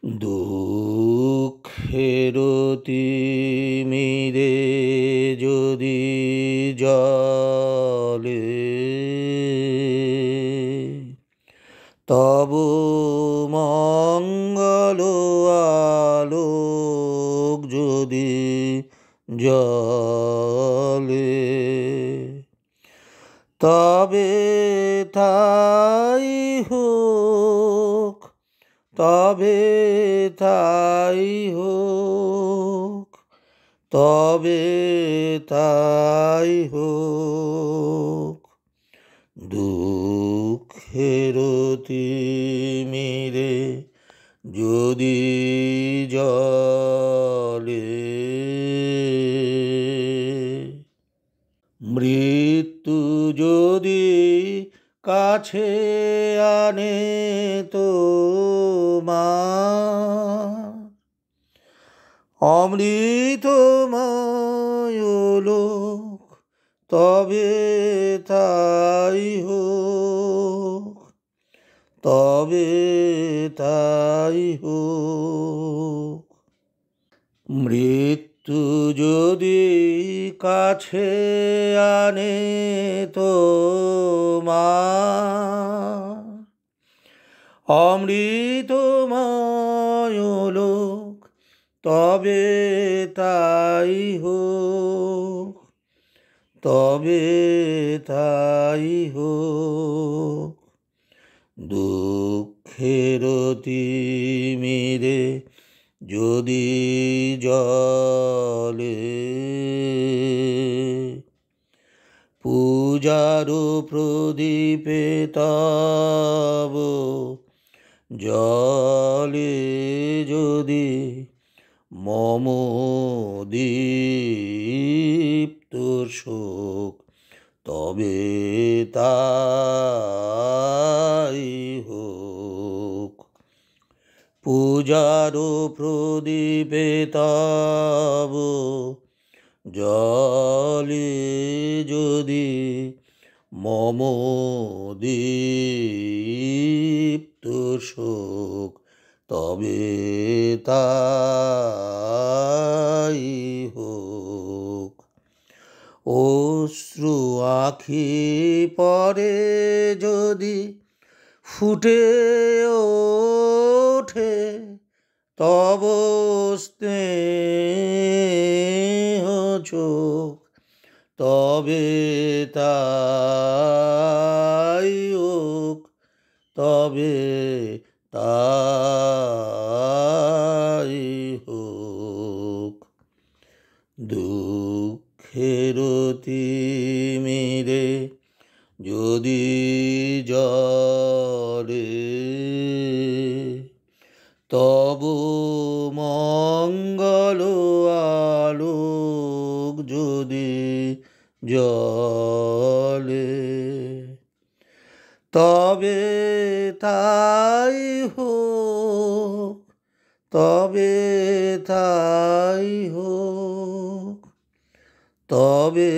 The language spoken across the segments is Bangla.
দুঃখের তিমিরে যদি জলে তব মঙ্গল আলোক যদি জলে তবে তাই হোক, তবে তাই হোক, তবে তাই হোক। দুঃখের তিমিরে যদি জলে মৃত্যু যদি কাছে আনে তোমার অমৃতময় লোক তবে তাই হোক, তবে তাই হোক। মৃত্যু যদি কাছে আনে তোমার অমৃতময় লোক তবে তাই হোক, তবে তাই হোক। দুঃখের তিমিরে যদি জলে পূজার প্রদীপে তব জলে যদি মম দীপ্ত শোক তবে তাই হোক। পূজার প্রদীপে তব জলে যদি মম দীপ্ত শোক তবে তাই হোক। অশ্রু আঁখি পরে যদি ফুটে ওঠে তব স্নেহ চোখ তবে তাই হোক, তবে তাই হোক। দুঃখের তিমিরে যদি জলে তব মঙ্গল আলোক যদি জলে তবে তাই হোক, তবে তাই হোক, তবে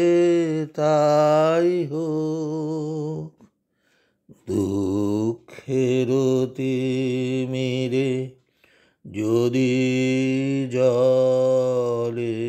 তাই হোক। দুঃখের তিমিরে যদি জলে